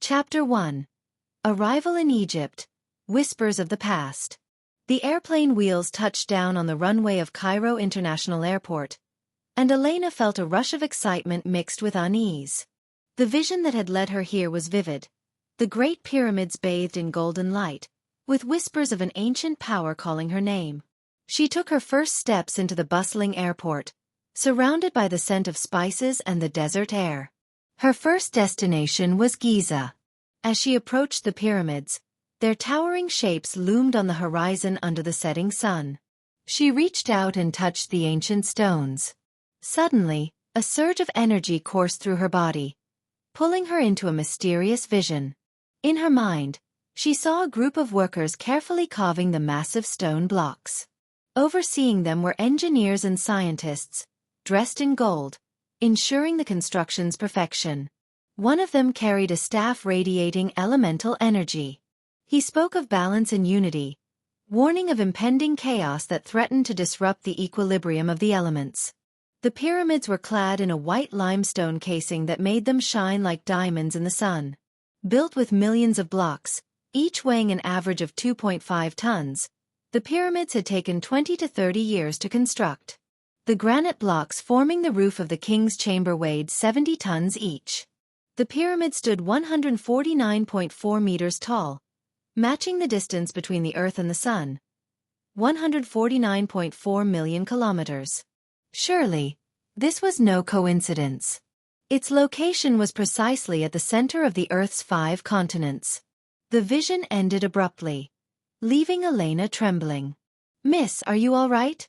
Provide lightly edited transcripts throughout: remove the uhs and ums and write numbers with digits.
Chapter 1. Arrival in Egypt. Whispers of the Past. The airplane wheels touched down on the runway of Cairo International Airport, and Elena felt a rush of excitement mixed with unease. The vision that had led her here was vivid. The Great Pyramids bathed in golden light, with whispers of an ancient power calling her name. She took her first steps into the bustling airport, surrounded by the scent of spices and the desert air. Her first destination was Giza. As she approached the pyramids, their towering shapes loomed on the horizon under the setting sun. She reached out and touched the ancient stones. Suddenly, a surge of energy coursed through her body, pulling her into a mysterious vision. In her mind, she saw a group of workers carefully carving the massive stone blocks. Overseeing them were engineers and scientists, dressed in gold, ensuring the construction's perfection. One of them carried a staff radiating elemental energy. He spoke of balance and unity, warning of impending chaos that threatened to disrupt the equilibrium of the elements. The pyramids were clad in a white limestone casing that made them shine like diamonds in the sun. Built with millions of blocks, each weighing an average of 2.5 tons, the pyramids had taken 20 to 30 years to construct. The granite blocks forming the roof of the king's chamber weighed 70 tons each. The pyramid stood 149.4 meters tall, matching the distance between the Earth and the Sun, 149.4 million kilometers. Surely, this was no coincidence. Its location was precisely at the center of the Earth's 5 continents. The vision ended abruptly, leaving Elena trembling. "Miss, are you all right?"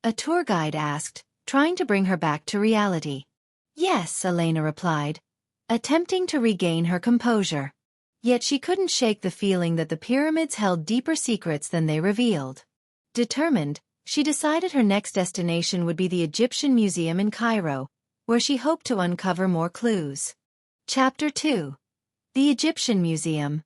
a tour guide asked, trying to bring her back to reality. "Yes," Elena replied, attempting to regain her composure. Yet she couldn't shake the feeling that the pyramids held deeper secrets than they revealed. Determined, she decided her next destination would be the Egyptian Museum in Cairo, where she hoped to uncover more clues. Chapter 2. The Egyptian Museum.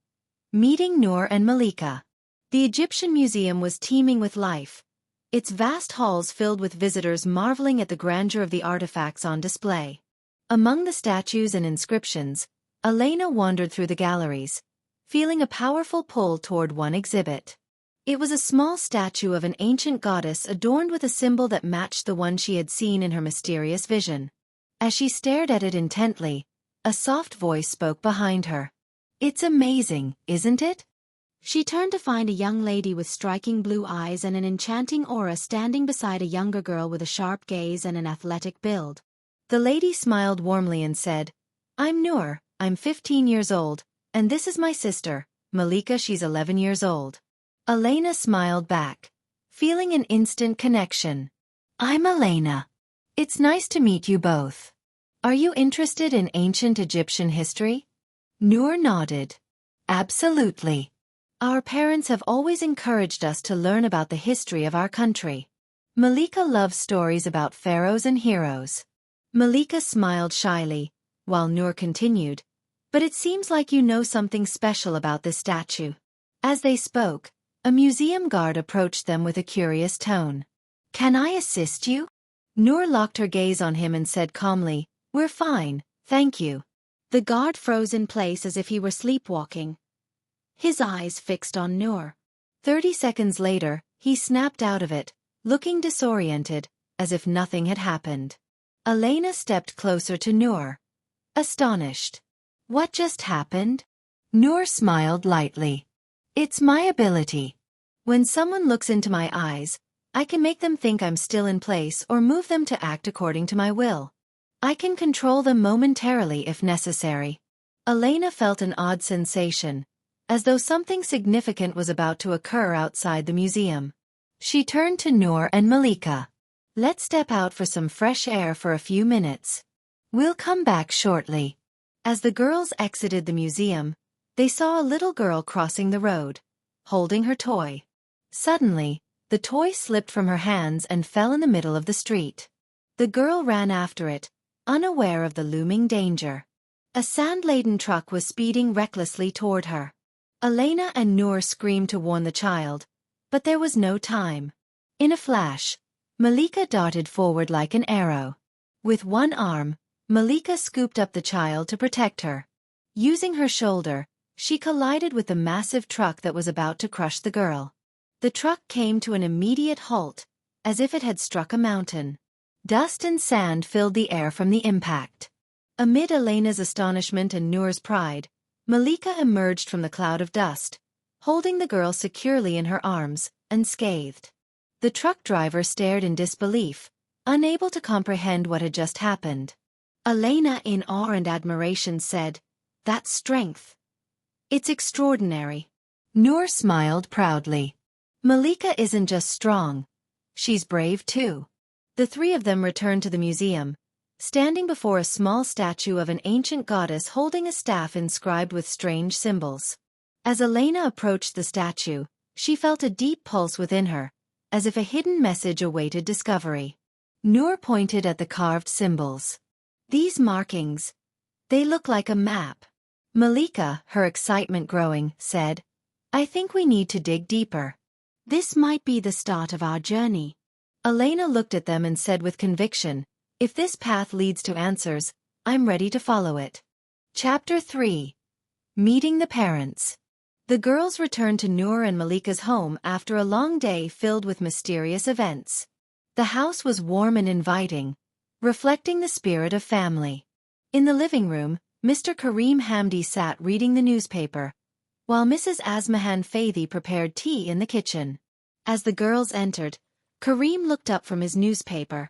Meeting Nour and Malika. The Egyptian Museum was teeming with life, its vast halls filled with visitors marveling at the grandeur of the artifacts on display. Among the statues and inscriptions, Elena wandered through the galleries, feeling a powerful pull toward one exhibit. It was a small statue of an ancient goddess adorned with a symbol that matched the one she had seen in her mysterious vision. As she stared at it intently, a soft voice spoke behind her. "It's amazing, isn't it?" She turned to find a young lady with striking blue eyes and an enchanting aura standing beside a younger girl with a sharp gaze and an athletic build. The lady smiled warmly and said, "I'm Nour, I'm 15 years old, and this is my sister, Malika, she's 11 years old." Elena smiled back, feeling an instant connection. "I'm Elena. It's nice to meet you both. Are you interested in ancient Egyptian history?" Nour nodded. "Absolutely. Our parents have always encouraged us to learn about the history of our country. Malika loves stories about pharaohs and heroes." Malika smiled shyly, while Nour continued, "But it seems like you know something special about this statue." As they spoke, a museum guard approached them with a curious tone. "Can I assist you?" Nour locked her gaze on him and said calmly, "We're fine, thank you." The guard froze in place as if he were sleepwalking, his eyes fixed on Nour. 30 seconds later, he snapped out of it, looking disoriented, as if nothing had happened. Elena stepped closer to Nour, astonished. "What just happened?" Nour smiled lightly. "It's my ability. When someone looks into my eyes, I can make them think I'm still in place or move them to act according to my will. I can control them momentarily if necessary." Elena felt an odd sensation, as though something significant was about to occur outside the museum. She turned to Nour and Malika. "Let's step out for some fresh air for a few minutes. We'll come back shortly." As the girls exited the museum, they saw a little girl crossing the road, holding her toy. Suddenly, the toy slipped from her hands and fell in the middle of the street. The girl ran after it, unaware of the looming danger. A sand-laden truck was speeding recklessly toward her. Elena and Nour screamed to warn the child, but there was no time. In a flash, Malika darted forward like an arrow. With one arm, Malika scooped up the child to protect her. Using her shoulder, she collided with the massive truck that was about to crush the girl. The truck came to an immediate halt, as if it had struck a mountain. Dust and sand filled the air from the impact. Amid Elena's astonishment and Nour's pride, Malika emerged from the cloud of dust, holding the girl securely in her arms, unscathed. The truck driver stared in disbelief, unable to comprehend what had just happened. Elena, in awe and admiration, said, "That's strength. It's extraordinary." Nour smiled proudly. "Malika isn't just strong. She's brave too." The three of them returned to the museum, standing before a small statue of an ancient goddess holding a staff inscribed with strange symbols. As Elena approached the statue, she felt a deep pulse within her, as if a hidden message awaited discovery. Nour pointed at the carved symbols. "These markings, they look like a map." Malika, her excitement growing, said, "I think we need to dig deeper. This might be the start of our journey." Elena looked at them and said with conviction, "If this path leads to answers, I'm ready to follow it." Chapter 3. Meeting the Parents. The girls returned to Nour and Malika's home after a long day filled with mysterious events. The house was warm and inviting, reflecting the spirit of family. In the living room, Mr. Kareem Hamdi sat reading the newspaper, while Mrs. Asmahan Fathi prepared tea in the kitchen. As the girls entered, Kareem looked up from his newspaper,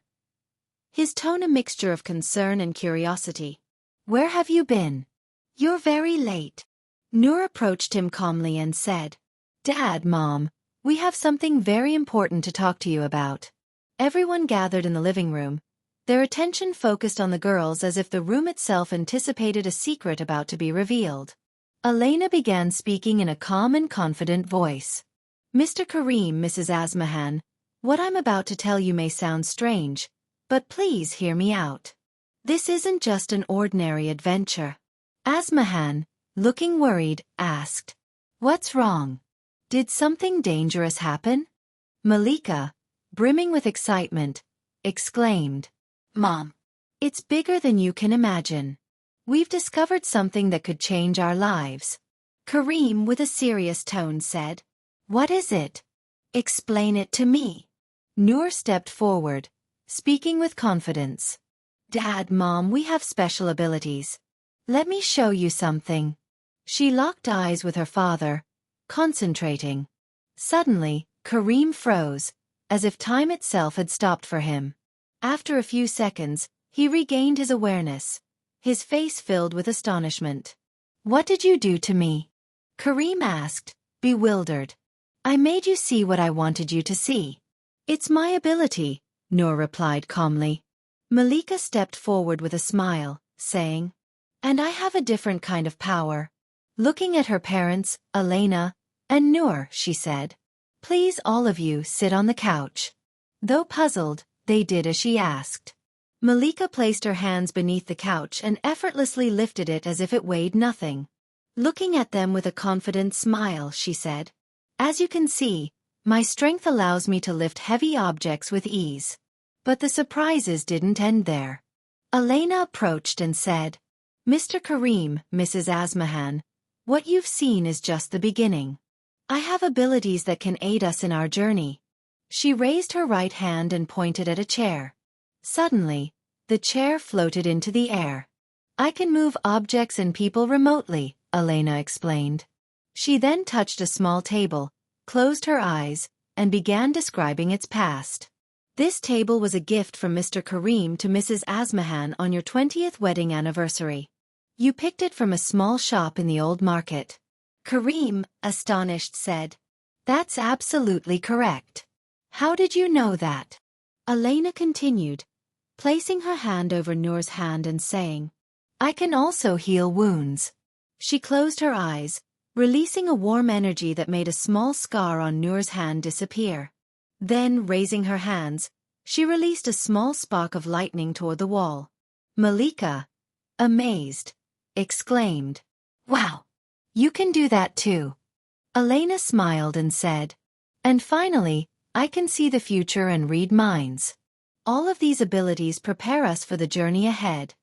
his tone a mixture of concern and curiosity. "Where have you been? You're very late." Nour approached him calmly and said, "Dad, Mom, we have something very important to talk to you about." Everyone gathered in the living room, their attention focused on the girls as if the room itself anticipated a secret about to be revealed. Elena began speaking in a calm and confident voice. "Mr. Kareem, Mrs. Asmahan, what I'm about to tell you may sound strange, but please hear me out. This isn't just an ordinary adventure." Asmahan, looking worried, asked, "What's wrong? Did something dangerous happen?" Malika, brimming with excitement, exclaimed, "Mom, it's bigger than you can imagine. We've discovered something that could change our lives." Kareem, with a serious tone, said, "What is it? Explain it to me." Nour stepped forward, speaking with confidence. "Dad, Mom, we have special abilities. Let me show you something." She locked eyes with her father, concentrating. Suddenly, Kareem froze, as if time itself had stopped for him. After a few seconds, he regained his awareness, his face filled with astonishment. "What did you do to me?" Kareem asked, bewildered. "I made you see what I wanted you to see." "It's my ability," Nour replied calmly. Malika stepped forward with a smile, saying, "And I have a different kind of power." Looking at her parents, Elena, and Nour, she said, "Please all of you sit on the couch." Though puzzled, they did as she asked. Malika placed her hands beneath the couch and effortlessly lifted it as if it weighed nothing. Looking at them with a confident smile, she said, "As you can see, my strength allows me to lift heavy objects with ease." But the surprises didn't end there. Elena approached and said, "Mr. Kareem, Mrs. Asmahan, what you've seen is just the beginning. I have abilities that can aid us in our journey." She raised her right hand and pointed at a chair. Suddenly, the chair floated into the air. "I can move objects and people remotely," Elena explained. She then touched a small table, closed her eyes, and began describing its past. "This table was a gift from Mr. Kareem to Mrs. Asmahan on your 20th wedding anniversary. You picked it from a small shop in the old market." Kareem, astonished, said, "That's absolutely correct. How did you know that?" Elena continued, placing her hand over Nour's hand and saying, "I can also heal wounds." She closed her eyes, releasing a warm energy that made a small scar on Nour's hand disappear. Then, raising her hands, she released a small spark of lightning toward the wall. Malika, amazed, exclaimed, "Wow, you can do that too." Elena smiled and said, "And finally, I can see the future and read minds. All of these abilities prepare us for the journey ahead."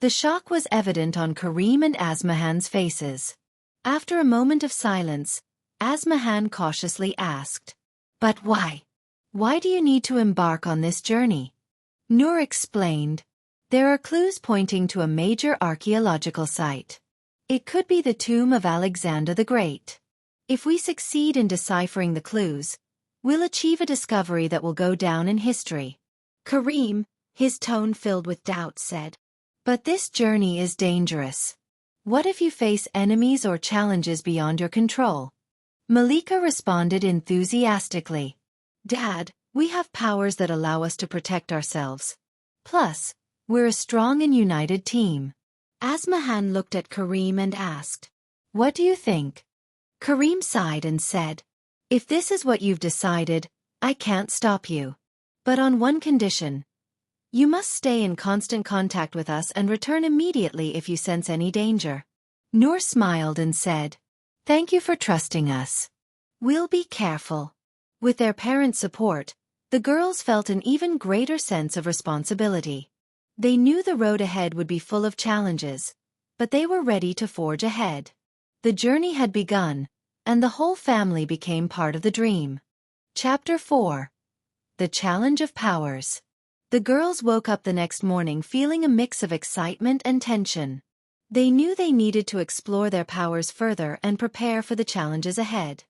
The shock was evident on Kareem and Asmahan's faces. After a moment of silence, Asmahan cautiously asked, "But why? Why do you need to embark on this journey?" Nour explained, "There are clues pointing to a major archaeological site. It could be the tomb of Alexander the Great. If we succeed in deciphering the clues, we'll achieve a discovery that will go down in history." Kareem, his tone filled with doubt, said, "But this journey is dangerous. What if you face enemies or challenges beyond your control?" Malika responded enthusiastically, "Dad, we have powers that allow us to protect ourselves. Plus, we're a strong and united team." Asmahan looked at Kareem and asked, "What do you think?" Kareem sighed and said, "If this is what you've decided, I can't stop you. But on one condition. You must stay in constant contact with us and return immediately if you sense any danger." Nour smiled and said, "Thank you for trusting us. We'll be careful." With their parents' support, the girls felt an even greater sense of responsibility. They knew the road ahead would be full of challenges, but they were ready to forge ahead. The journey had begun, and the whole family became part of the dream. Chapter 4. The Challenge of Powers. The girls woke up the next morning feeling a mix of excitement and tension. They knew they needed to explore their powers further and prepare for the challenges ahead.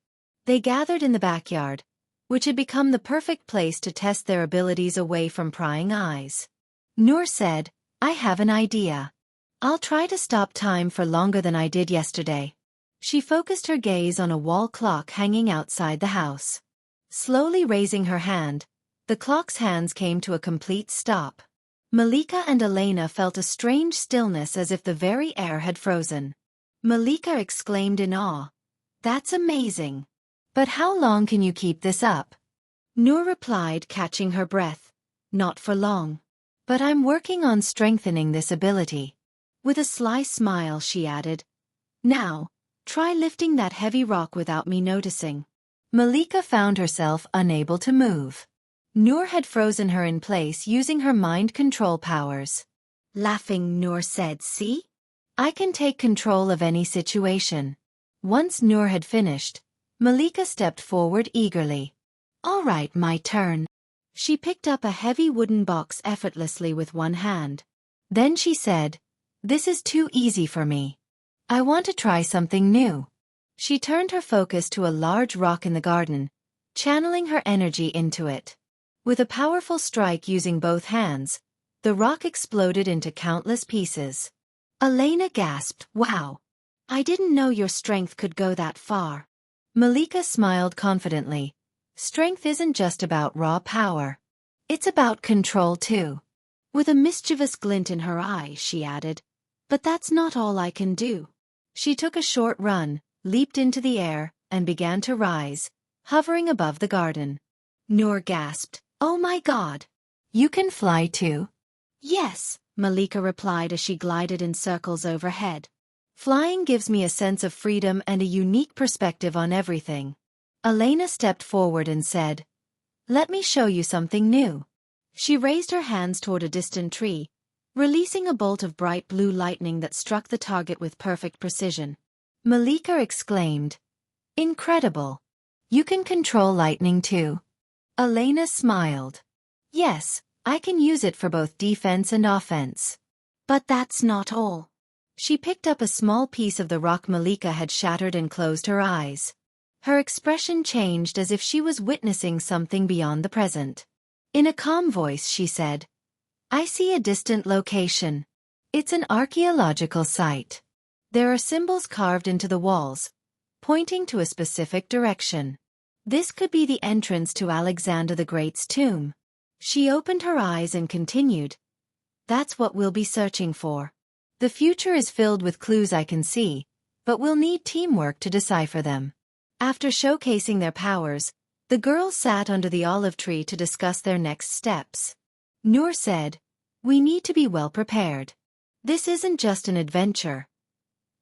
They gathered in the backyard, which had become the perfect place to test their abilities away from prying eyes. Nour said, "I have an idea. I'll try to stop time for longer than I did yesterday." She focused her gaze on a wall clock hanging outside the house. Slowly raising her hand, the clock's hands came to a complete stop. Malika and Elena felt a strange stillness as if the very air had frozen. Malika exclaimed in awe, "That's amazing. But how long can you keep this up?" Nour replied, catching her breath, "Not for long. But I'm working on strengthening this ability." With a sly smile she added, "Now, try lifting that heavy rock without me noticing." Malika found herself unable to move. Nour had frozen her in place using her mind control powers. Laughing, Nour said, "See? I can take control of any situation." Once Nour had finished, Malika stepped forward eagerly. "All right, my turn." She picked up a heavy wooden box effortlessly with one hand. Then she said, "This is too easy for me. I want to try something new." She turned her focus to a large rock in the garden, channeling her energy into it. With a powerful strike using both hands, the rock exploded into countless pieces. Elena gasped, "Wow! I didn't know your strength could go that far." Malika smiled confidently. "Strength isn't just about raw power. It's about control too." With a mischievous glint in her eye, she added, "But that's not all I can do." She took a short run, leaped into the air, and began to rise, hovering above the garden. Nour gasped, "Oh my God! You can fly too?" "Yes," Malika replied as she glided in circles overhead. "Flying gives me a sense of freedom and a unique perspective on everything." Elena stepped forward and said, "Let me show you something new." She raised her hands toward a distant tree, releasing a bolt of bright blue lightning that struck the target with perfect precision. Malika exclaimed, "Incredible! You can control lightning too?" Elena smiled. "Yes, I can use it for both defense and offense." But that's not all. She picked up a small piece of the rock Malika had shattered and closed her eyes. Her expression changed as if she was witnessing something beyond the present. In a calm voice she said, "I see a distant location. It's an archaeological site. There are symbols carved into the walls, pointing to a specific direction. This could be the entrance to Alexander the Great's tomb." She opened her eyes and continued, "That's what we'll be searching for. The future is filled with clues I can see, but we'll need teamwork to decipher them." After showcasing their powers, the girls sat under the olive tree to discuss their next steps. Nour said, "We need to be well prepared. This isn't just an adventure.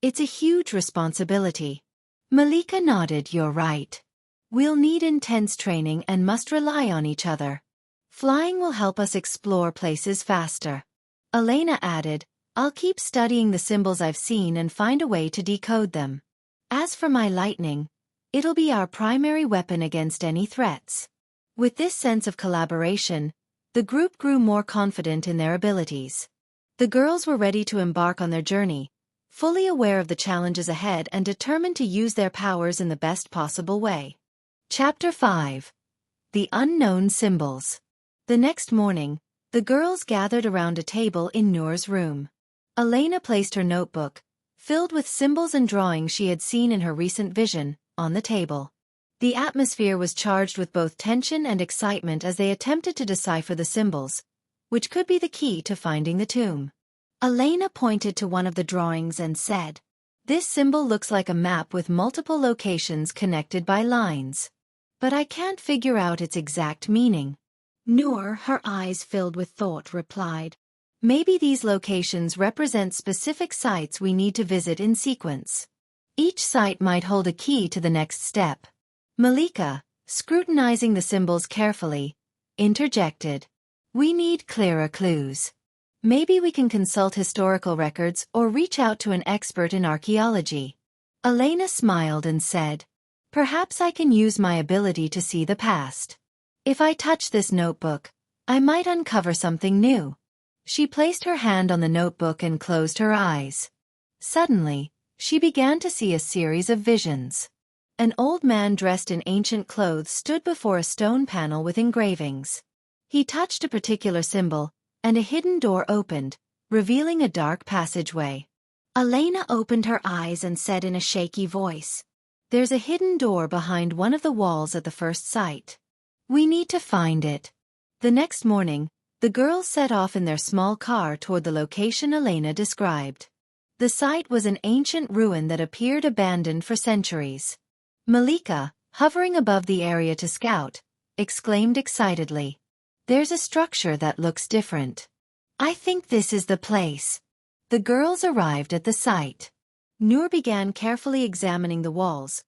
It's a huge responsibility." Malika nodded, "You're right. We'll need intense training and must rely on each other. Flying will help us explore places faster." Elena added, I'll keep studying the symbols I've seen and find a way to decode them. As for my lightning, it'll be our primary weapon against any threats. With this sense of collaboration, the group grew more confident in their abilities. The girls were ready to embark on their journey, fully aware of the challenges ahead and determined to use their powers in the best possible way. Chapter 5. The Unknown Symbols. The next morning, the girls gathered around a table in Nour's room. Elena placed her notebook, filled with symbols and drawings she had seen in her recent vision, on the table. The atmosphere was charged with both tension and excitement as they attempted to decipher the symbols, which could be the key to finding the tomb. Elena pointed to one of the drawings and said, "This symbol looks like a map with multiple locations connected by lines. But I can't figure out its exact meaning." Nour, her eyes filled with thought, replied, "Maybe these locations represent specific sites we need to visit in sequence. Each site might hold a key to the next step." Malika, scrutinizing the symbols carefully, interjected, "We need clearer clues. Maybe we can consult historical records or reach out to an expert in archaeology." Elena smiled and said, "Perhaps I can use my ability to see the past. If I touch this notebook, I might uncover something new." She placed her hand on the notebook and closed her eyes. Suddenly, she began to see a series of visions. An old man dressed in ancient clothes stood before a stone panel with engravings. He touched a particular symbol, and a hidden door opened, revealing a dark passageway. Elena opened her eyes and said in a shaky voice, "There's a hidden door behind one of the walls at the first site. We need to find it." The next morning, the girls set off in their small car toward the location Elena described. The site was an ancient ruin that appeared abandoned for centuries. Malika, hovering above the area to scout, exclaimed excitedly, "There's a structure that looks different. I think this is the place." The girls arrived at the site. Nour began carefully examining the walls,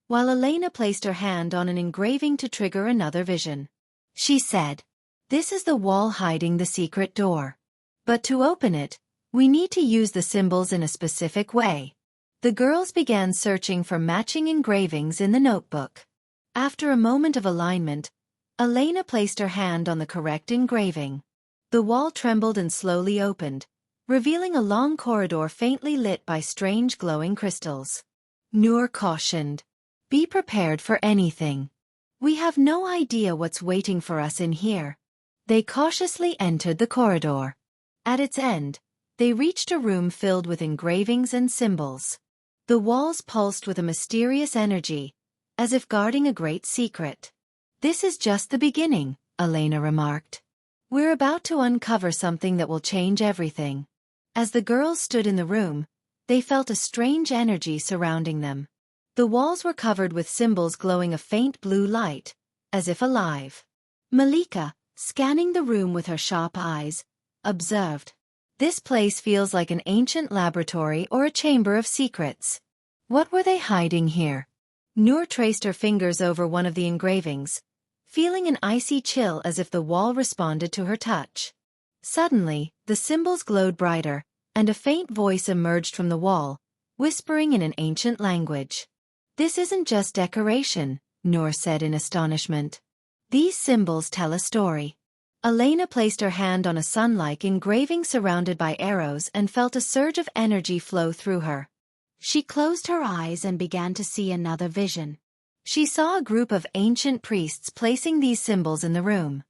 while Elena placed her hand on an engraving to trigger another vision. She said, "This is the wall hiding the secret door. But to open it, we need to use the symbols in a specific way." The girls began searching for matching engravings in the notebook. After a moment of alignment, Elena placed her hand on the correct engraving. The wall trembled and slowly opened, revealing a long corridor faintly lit by strange glowing crystals. Nour cautioned, "Be prepared for anything. We have no idea what's waiting for us in here." They cautiously entered the corridor. At its end, they reached a room filled with engravings and symbols. The walls pulsed with a mysterious energy, as if guarding a great secret. "This is just the beginning," Elena remarked. "We're about to uncover something that will change everything." As the girls stood in the room, they felt a strange energy surrounding them. The walls were covered with symbols glowing a faint blue light, as if alive. Malika, scanning the room with her sharp eyes, observed, "This place feels like an ancient laboratory or a chamber of secrets. What were they hiding here?" Nour traced her fingers over one of the engravings, feeling an icy chill as if the wall responded to her touch. Suddenly, the symbols glowed brighter, and a faint voice emerged from the wall, whispering in an ancient language. "This isn't just decoration," Nour said in astonishment. "These symbols tell a story." Elena placed her hand on a sun-like engraving surrounded by arrows and felt a surge of energy flow through her. She closed her eyes and began to see another vision. She saw a group of ancient priests placing these symbols in the room.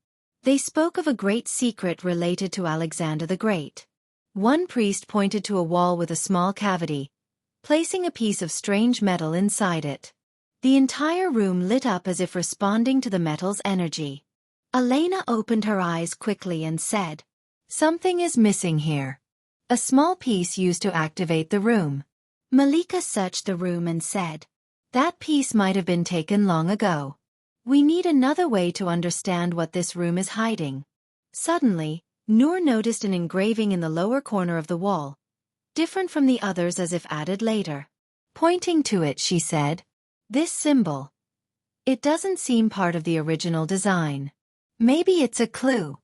They spoke of a great secret related to Alexander the Great. One priest pointed to a wall with a small cavity, placing a piece of strange metal inside it. The entire room lit up as if responding to the metal's energy. Elena opened her eyes quickly and said, "Something is missing here. A small piece used to activate the room." Malika searched the room and said, "That piece might have been taken long ago. We need another way to understand what this room is hiding." Suddenly, Nour noticed an engraving in the lower corner of the wall, different from the others as if added later. Pointing to it, she said, "This symbol. It doesn't seem part of the original design. Maybe it's a clue."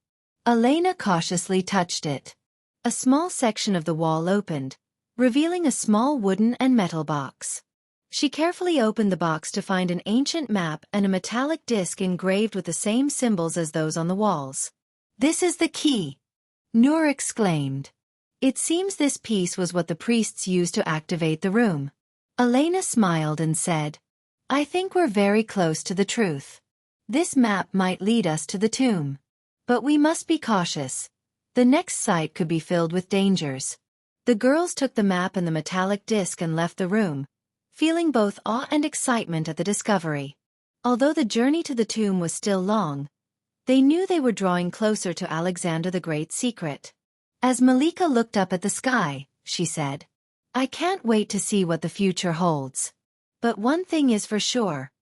Elena cautiously touched it. A small section of the wall opened, revealing a small wooden and metal box. She carefully opened the box to find an ancient map and a metallic disc engraved with the same symbols as those on the walls. "This is the key," Nour exclaimed. "It seems this piece was what the priests used to activate the room." Elena smiled and said, "I think we're very close to the truth. This map might lead us to the tomb. But we must be cautious. The next site could be filled with dangers." The girls took the map and the metallic disc and left the room, feeling both awe and excitement at the discovery. Although the journey to the tomb was still long, they knew they were drawing closer to Alexander the Great's secret. As Malika looked up at the sky, she said, "I can't wait to see what the future holds. But one thing is for sure.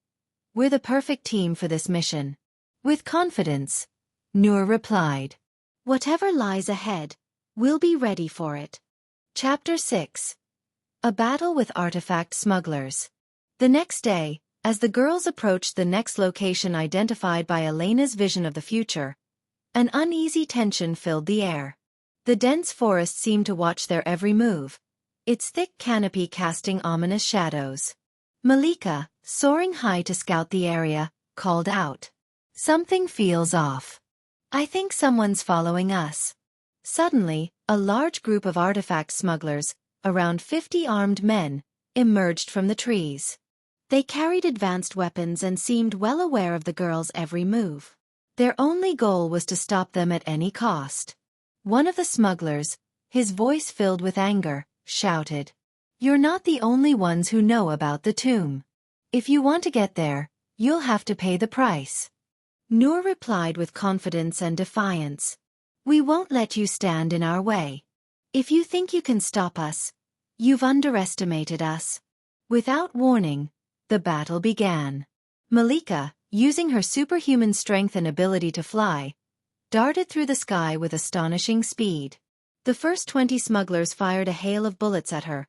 We're the perfect team for this mission." With confidence, Nour replied, "Whatever lies ahead, we'll be ready for it." Chapter 6. A battle with artifact smugglers. The next day, as the girls approached the next location identified by Elena's vision of the future, an uneasy tension filled the air. The dense forest seemed to watch their every move, its thick canopy casting ominous shadows. Malika, soaring high to scout the area, called out, "Something feels off. I think someone's following us." Suddenly, a large group of artifact smugglers, around 50 armed men, emerged from the trees. They carried advanced weapons and seemed well aware of the girls' every move. Their only goal was to stop them at any cost. One of the smugglers, his voice filled with anger, shouted, "You're not the only ones who know about the tomb. If you want to get there, you'll have to pay the price." Nour replied with confidence and defiance, "We won't let you stand in our way. If you think you can stop us, you've underestimated us." Without warning, the battle began. Malika, using her superhuman strength and ability to fly, darted through the sky with astonishing speed. The first 20 smugglers fired a hail of bullets at her,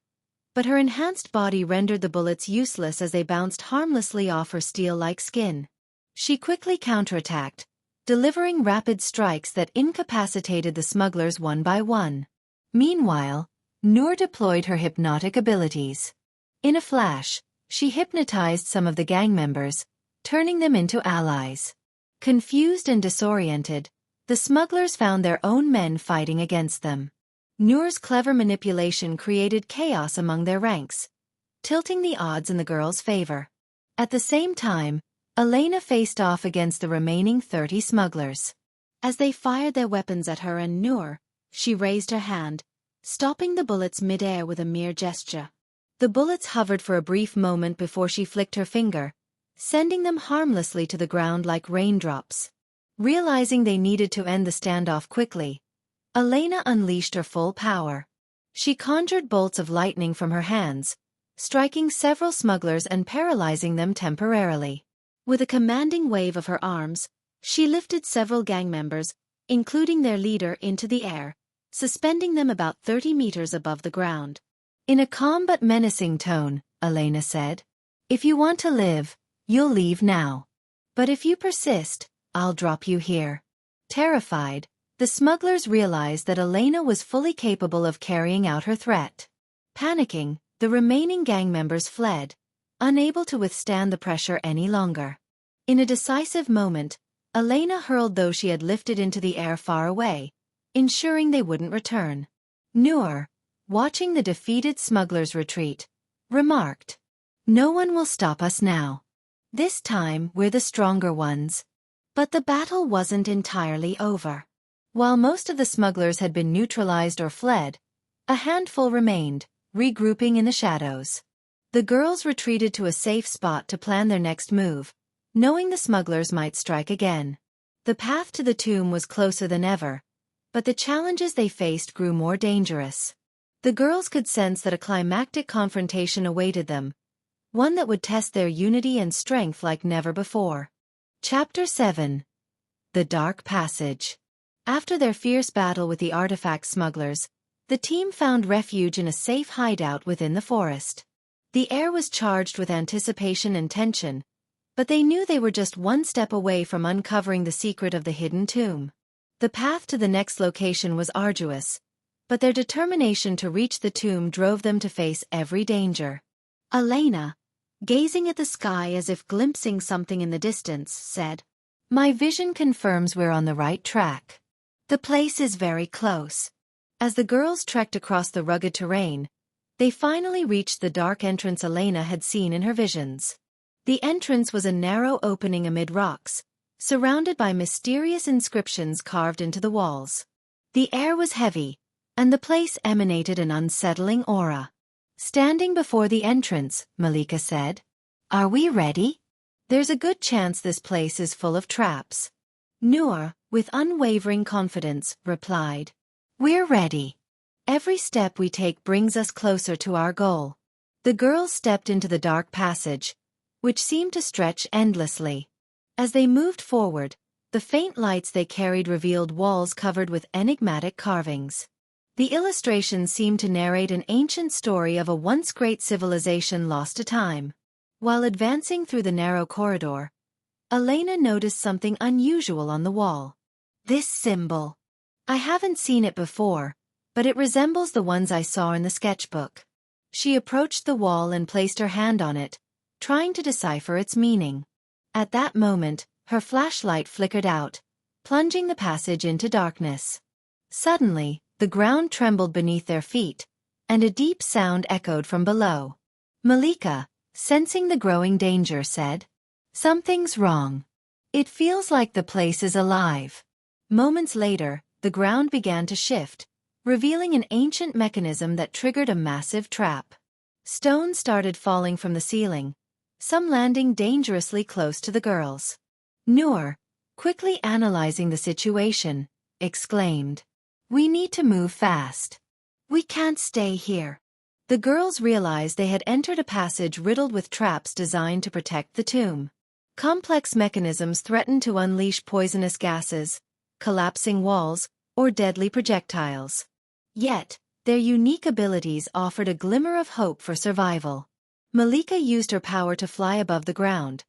but her enhanced body rendered the bullets useless as they bounced harmlessly off her steel-like skin. She quickly counterattacked, delivering rapid strikes that incapacitated the smugglers one by one. Meanwhile, Nour deployed her hypnotic abilities. In a flash, she hypnotized some of the gang members, turning them into allies. Confused and disoriented, the smugglers found their own men fighting against them. Nour's clever manipulation created chaos among their ranks, tilting the odds in the girls' favor. At the same time, Elena faced off against the remaining 30 smugglers. As they fired their weapons at her and Nour, she raised her hand, stopping the bullets mid-air with a mere gesture. The bullets hovered for a brief moment before she flicked her finger, sending them harmlessly to the ground like raindrops. Realizing they needed to end the standoff quickly, Elena unleashed her full power. She conjured bolts of lightning from her hands, striking several smugglers and paralyzing them temporarily. With a commanding wave of her arms, she lifted several gang members, including their leader, into the air, suspending them about 30 meters above the ground. In a calm but menacing tone, Elena said, "If you want to live, you'll leave now. But if you persist, I'll drop you here." Terrified, the smugglers realized that Elena was fully capable of carrying out her threat. Panicking, the remaining gang members fled, unable to withstand the pressure any longer. In a decisive moment, Elena hurled those she had lifted into the air far away, ensuring they wouldn't return. Nour, watching the defeated smugglers retreat, remarked, "No one will stop us now. This time we're the stronger ones." But the battle wasn't entirely over. While most of the smugglers had been neutralized or fled, a handful remained, regrouping in the shadows. The girls retreated to a safe spot to plan their next move, knowing the smugglers might strike again. The path to the tomb was closer than ever, but the challenges they faced grew more dangerous. The girls could sense that a climactic confrontation awaited them, one that would test their unity and strength like never before. Chapter 7. The Dark Passage. After their fierce battle with the artifact smugglers, the team found refuge in a safe hideout within the forest. The air was charged with anticipation and tension, but they knew they were just one step away from uncovering the secret of the hidden tomb. The path to the next location was arduous, but their determination to reach the tomb drove them to face every danger. Elena, gazing at the sky as if glimpsing something in the distance, said, "My vision confirms we're on the right track. The place is very close." As the girls trekked across the rugged terrain, they finally reached the dark entrance Elena had seen in her visions. The entrance was a narrow opening amid rocks, surrounded by mysterious inscriptions carved into the walls. The air was heavy, and the place emanated an unsettling aura. Standing before the entrance, Malika said, "Are we ready? There's a good chance this place is full of traps." Nour, with unwavering confidence, replied, "We're ready. Every step we take brings us closer to our goal." The girls stepped into the dark passage, which seemed to stretch endlessly. As they moved forward, the faint lights they carried revealed walls covered with enigmatic carvings. The illustrations seemed to narrate an ancient story of a once great civilization lost to time. While advancing through the narrow corridor, Elena noticed something unusual on the wall. "This symbol. I haven't seen it before, but it resembles the ones I saw in the sketchbook." She approached the wall and placed her hand on it, trying to decipher its meaning. At that moment, her flashlight flickered out, plunging the passage into darkness. Suddenly, the ground trembled beneath their feet, and a deep sound echoed from below. Malika, sensing the growing danger, said, "Something's wrong. It feels like the place is alive." Moments later, the ground began to shift, revealing an ancient mechanism that triggered a massive trap. Stones started falling from the ceiling, some landing dangerously close to the girls. Nour, quickly analyzing the situation, exclaimed, "We need to move fast. We can't stay here." The girls realized they had entered a passage riddled with traps designed to protect the tomb. Complex mechanisms threatened to unleash poisonous gases, collapsing walls, or deadly projectiles. Yet, their unique abilities offered a glimmer of hope for survival. Malika used her power to fly above the ground,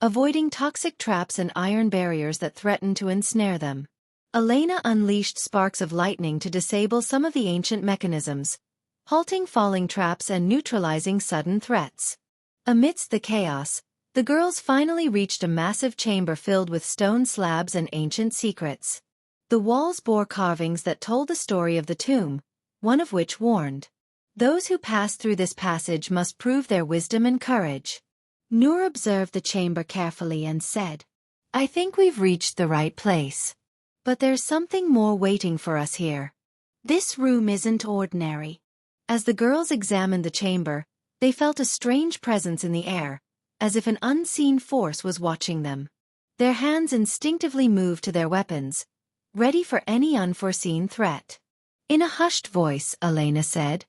avoiding toxic traps and iron barriers that threatened to ensnare them. Elena unleashed sparks of lightning to disable some of the ancient mechanisms, halting falling traps and neutralizing sudden threats. Amidst the chaos, the girls finally reached a massive chamber filled with stone slabs and ancient secrets. The walls bore carvings that told the story of the tomb, one of which warned, "Those who pass through this passage must prove their wisdom and courage." Nour observed the chamber carefully and said, "I think we've reached the right place. But there's something more waiting for us here. This room isn't ordinary." As the girls examined the chamber, they felt a strange presence in the air, as if an unseen force was watching them. Their hands instinctively moved to their weapons, ready for any unforeseen threat. In a hushed voice, Elena said,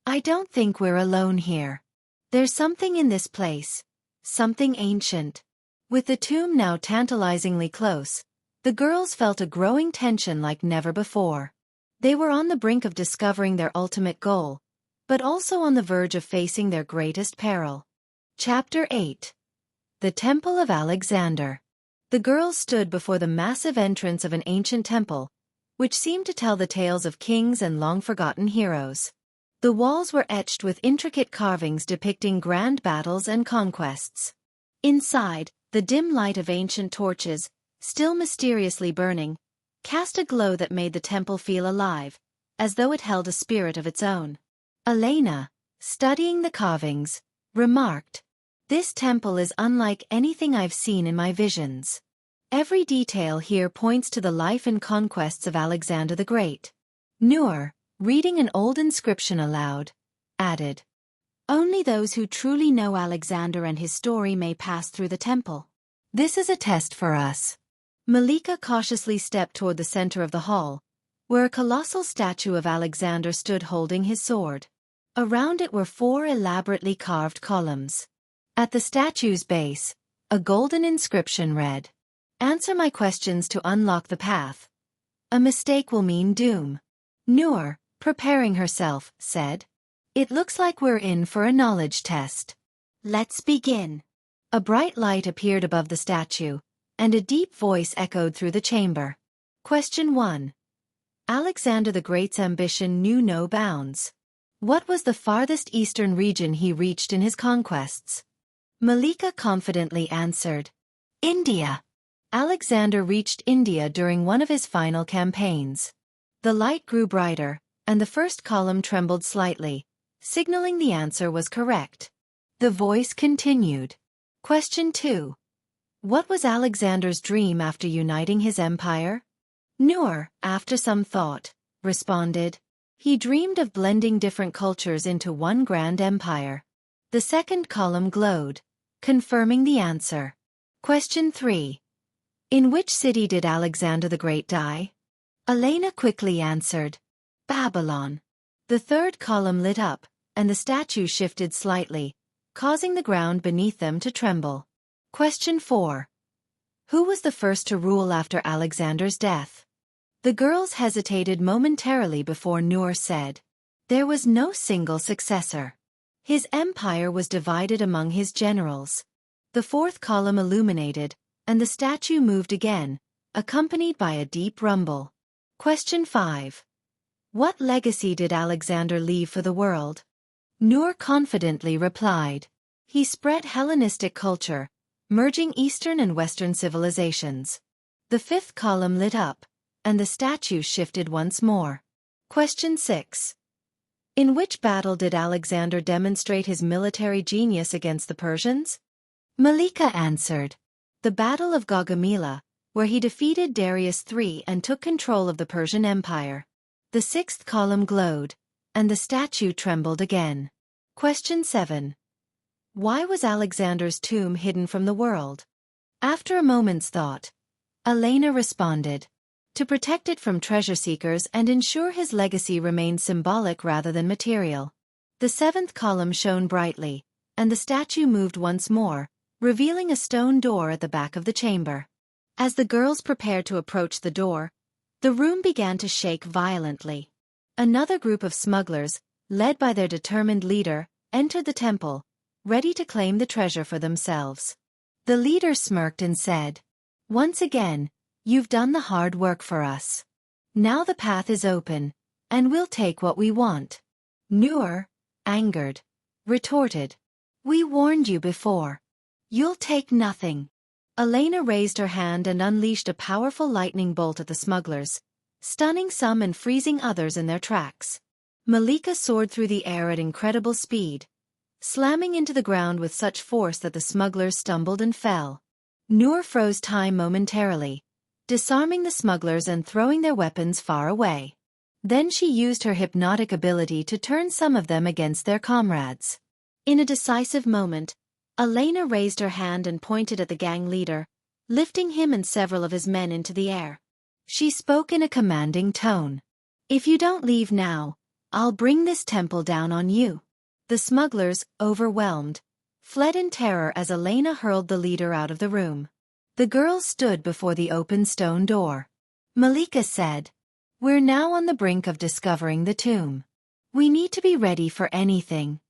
"I don't think we're alone here. There's something in this place, something ancient." With the tomb now tantalizingly close, the girls felt a growing tension like never before. They were on the brink of discovering their ultimate goal, but also on the verge of facing their greatest peril. Chapter 8. The Temple of Alexander. The girls stood before the massive entrance of an ancient temple, which seemed to tell the tales of kings and long-forgotten heroes. The walls were etched with intricate carvings depicting grand battles and conquests. Inside, the dim light of ancient torches, still mysteriously burning, cast a glow that made the temple feel alive, as though it held a spirit of its own. Elena, studying the carvings, remarked, "This temple is unlike anything I've seen in my visions. Every detail here points to the life and conquests of Alexander the Great." Nour, reading an old inscription aloud, added, "Only those who truly know Alexander and his story may pass through the temple. This is a test for us." Malika cautiously stepped toward the center of the hall, where a colossal statue of Alexander stood holding his sword. Around it were 4 elaborately carved columns. At the statue's base, a golden inscription read, "Answer my questions to unlock the path. A mistake will mean doom." Nour, preparing herself, said, "It looks like we're in for a knowledge test. Let's begin." A bright light appeared above the statue, and a deep voice echoed through the chamber. Question 1. Alexander the Great's ambition knew no bounds. What was the farthest eastern region he reached in his conquests? Malika confidently answered, India. Alexander reached India during one of his final campaigns. The light grew brighter, and the first column trembled slightly, signaling the answer was correct. The voice continued. Question 2. What was Alexander's dream after uniting his empire? Nour, after some thought, responded. He dreamed of blending different cultures into one grand empire. The second column glowed, confirming the answer. Question 3. In which city did Alexander the Great die? Elena quickly answered. Babylon. The third column lit up, and the statue shifted slightly, causing the ground beneath them to tremble. Question 4. Who was the first to rule after Alexander's death? The girls hesitated momentarily before Nour said. There was no single successor. His empire was divided among his generals. The fourth column illuminated, and the statue moved again, accompanied by a deep rumble. Question 5. What legacy did Alexander leave for the world? Nour confidently replied. He spread Hellenistic culture, merging Eastern and Western civilizations. The fifth column lit up, and the statue shifted once more. Question 6. In which battle did Alexander demonstrate his military genius against the Persians? Malika answered. The Battle of Gaugamela, where he defeated Darius III and took control of the Persian Empire. The sixth column glowed, and the statue trembled again. Question 7. Why was Alexander's tomb hidden from the world? After a moment's thought, Elena responded. To protect it from treasure seekers and ensure his legacy remained symbolic rather than material. The seventh column shone brightly, and the statue moved once more, revealing a stone door at the back of the chamber. As the girls prepared to approach the door, the room began to shake violently. Another group of smugglers, led by their determined leader, entered the temple, ready to claim the treasure for themselves. The leader smirked and said, Once again, you've done the hard work for us. Now the path is open, and we'll take what we want. Nour, angered, retorted, We warned you before. You'll take nothing. Elena raised her hand and unleashed a powerful lightning bolt at the smugglers, stunning some and freezing others in their tracks. Malika soared through the air at incredible speed, slamming into the ground with such force that the smugglers stumbled and fell. Nour froze time momentarily, disarming the smugglers and throwing their weapons far away. Then she used her hypnotic ability to turn some of them against their comrades. In a decisive moment, Elena raised her hand and pointed at the gang leader, lifting him and several of his men into the air. She spoke in a commanding tone. If you don't leave now, I'll bring this temple down on you. The smugglers, overwhelmed, fled in terror as Elena hurled the leader out of the room. The girls stood before the open stone door. Malika said, We're now on the brink of discovering the tomb. We need to be ready for anything.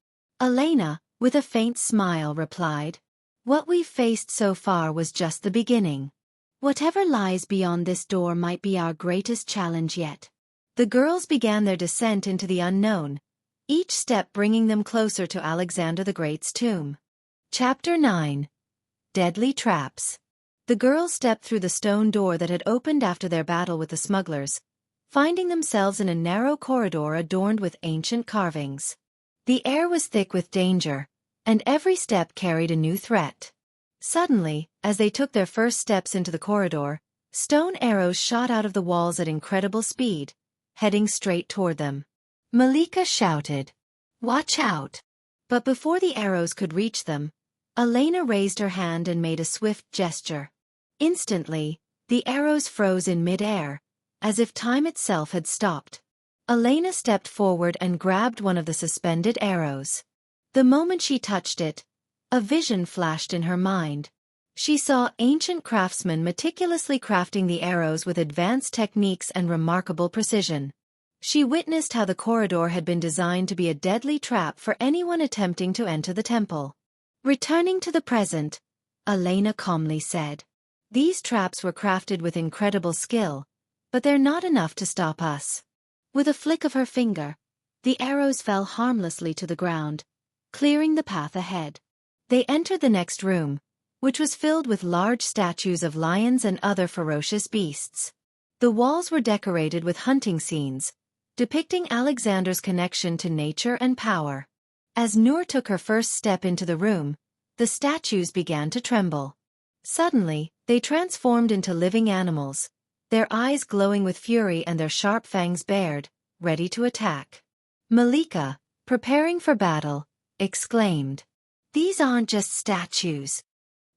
Elena, with a faint smile, replied, What we've faced so far was just the beginning. Whatever lies beyond this door might be our greatest challenge yet. The girls began their descent into the unknown, each step bringing them closer to Alexander the Great's tomb. Chapter 9. Deadly Traps. The girls stepped through the stone door that had opened after their battle with the smugglers, finding themselves in a narrow corridor adorned with ancient carvings. The air was thick with danger, and every step carried a new threat. Suddenly, as they took their first steps into the corridor, stone arrows shot out of the walls at incredible speed, heading straight toward them. Malika shouted, Watch out! But before the arrows could reach them, Elena raised her hand and made a swift gesture. Instantly, the arrows froze in mid-air, as if time itself had stopped. Elena stepped forward and grabbed one of the suspended arrows. The moment she touched it, a vision flashed in her mind. She saw ancient craftsmen meticulously crafting the arrows with advanced techniques and remarkable precision. She witnessed how the corridor had been designed to be a deadly trap for anyone attempting to enter the temple. Returning to the present, Elena calmly said, These traps were crafted with incredible skill, but they're not enough to stop us. With a flick of her finger, the arrows fell harmlessly to the ground, clearing the path ahead. They entered the next room, which was filled with large statues of lions and other ferocious beasts. The walls were decorated with hunting scenes, depicting Alexander's connection to nature and power. As Nour took her first step into the room, the statues began to tremble. Suddenly, they transformed into living animals, their eyes glowing with fury and their sharp fangs bared, ready to attack. Malika, preparing for battle, exclaimed, "These aren't just statues."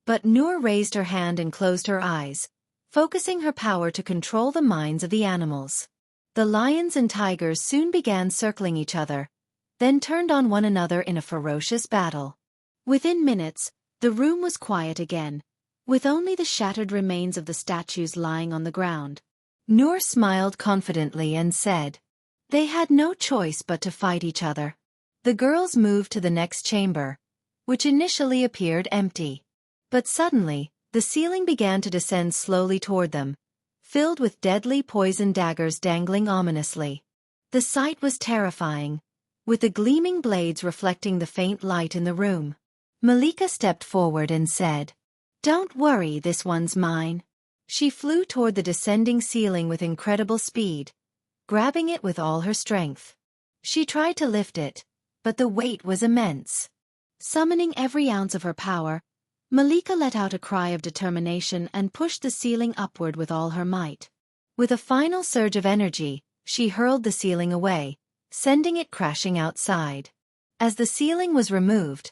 But Nour raised her hand and closed her eyes, focusing her power to control the minds of the animals. The lions and tigers soon began circling each other, then turned on one another in a ferocious battle. Within minutes, the room was quiet again, with only the shattered remains of the statues lying on the ground. Nour smiled confidently and said, "They had no choice but to fight each other." The girls moved to the next chamber, which initially appeared empty. But suddenly, the ceiling began to descend slowly toward them, filled with deadly poison daggers dangling ominously. The sight was terrifying, with the gleaming blades reflecting the faint light in the room. Malika stepped forward and said, "Don't worry, this one's mine." She flew toward the descending ceiling with incredible speed, grabbing it with all her strength. She tried to lift it, but the weight was immense. Summoning every ounce of her power, Malika let out a cry of determination and pushed the ceiling upward with all her might. With a final surge of energy, she hurled the ceiling away, sending it crashing outside. As the ceiling was removed,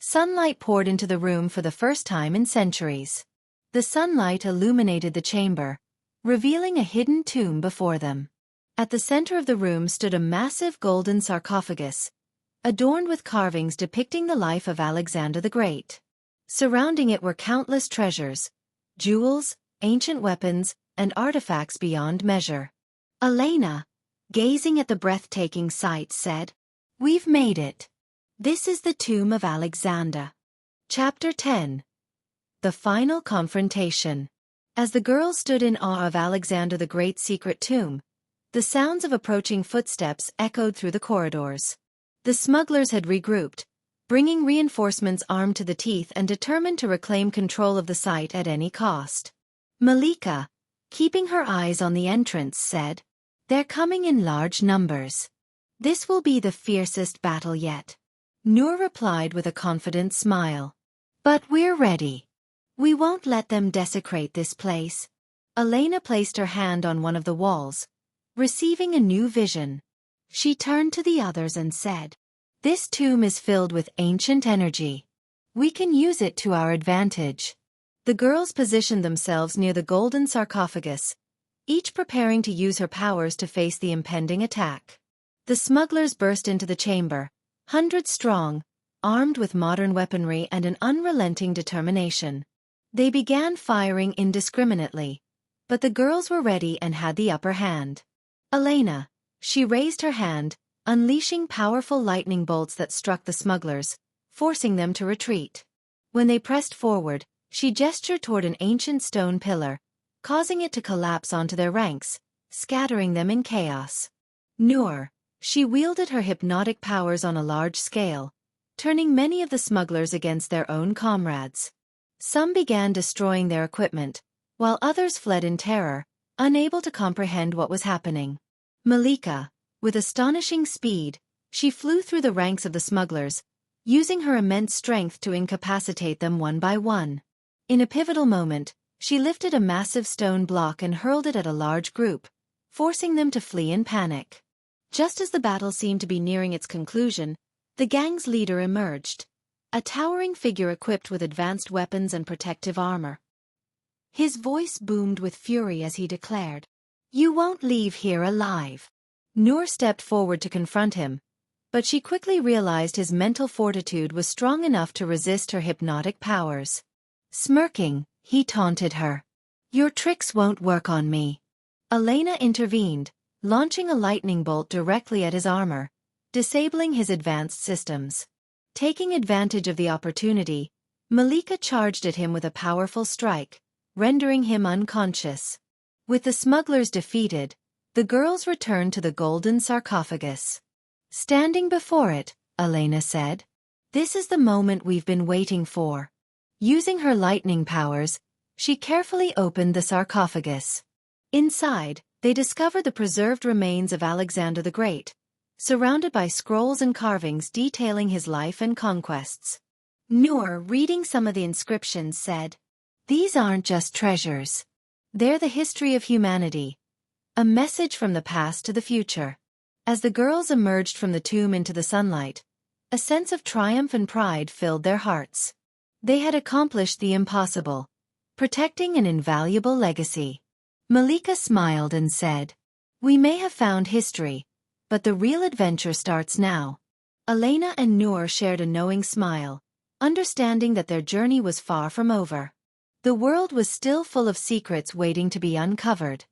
sunlight poured into the room for the first time in centuries. The sunlight illuminated the chamber, revealing a hidden tomb before them. At the center of the room stood a massive golden sarcophagus, adorned with carvings depicting the life of Alexander the Great. Surrounding it were countless treasures, jewels, ancient weapons, and artifacts beyond measure. Elena, gazing at the breathtaking sight, said, "We've made it. This is the tomb of Alexander." Chapter 10. The Final Confrontation. As the girls stood in awe of Alexander the Great's secret tomb, the sounds of approaching footsteps echoed through the corridors. The smugglers had regrouped, bringing reinforcements armed to the teeth and determined to reclaim control of the site at any cost. Malika, keeping her eyes on the entrance, said, "They're coming in large numbers. This will be the fiercest battle yet." Nour replied with a confident smile, "But we're ready. We won't let them desecrate this place." Elena placed her hand on one of the walls, receiving a new vision. She turned to the others and said, "This tomb is filled with ancient energy. We can use it to our advantage." The girls positioned themselves near the golden sarcophagus, each preparing to use her powers to face the impending attack. The smugglers burst into the chamber, hundreds strong, armed with modern weaponry and an unrelenting determination. They began firing indiscriminately, but the girls were ready and had the upper hand. Elena, she raised her hand, unleashing powerful lightning bolts that struck the smugglers, forcing them to retreat. When they pressed forward, she gestured toward an ancient stone pillar, causing it to collapse onto their ranks, scattering them in chaos. Nour, she wielded her hypnotic powers on a large scale, turning many of the smugglers against their own comrades. Some began destroying their equipment, while others fled in terror, unable to comprehend what was happening. Malika, with astonishing speed, she flew through the ranks of the smugglers, using her immense strength to incapacitate them one by one. In a pivotal moment, she lifted a massive stone block and hurled it at a large group, forcing them to flee in panic. Just as the battle seemed to be nearing its conclusion, the gang's leader emerged, a towering figure equipped with advanced weapons and protective armor. His voice boomed with fury as he declared, "You won't leave here alive." Nour stepped forward to confront him, but she quickly realized his mental fortitude was strong enough to resist her hypnotic powers. Smirking, he taunted her, "Your tricks won't work on me." Elena intervened, launching a lightning bolt directly at his armor, disabling his advanced systems. Taking advantage of the opportunity, Malika charged at him with a powerful strike, rendering him unconscious. With the smugglers defeated, the girls returned to the golden sarcophagus. Standing before it, Elena said, "This is the moment we've been waiting for." Using her lightning powers, she carefully opened the sarcophagus. Inside, they discovered the preserved remains of Alexander the Great, surrounded by scrolls and carvings detailing his life and conquests. Nour, reading some of the inscriptions, said, "These aren't just treasures. They're the history of humanity, a message from the past to the future." As the girls emerged from the tomb into the sunlight, a sense of triumph and pride filled their hearts. They had accomplished the impossible, protecting an invaluable legacy. Malika smiled and said, "We may have found history, but the real adventure starts now." Elena and Nour shared a knowing smile, understanding that their journey was far from over. The world was still full of secrets waiting to be uncovered.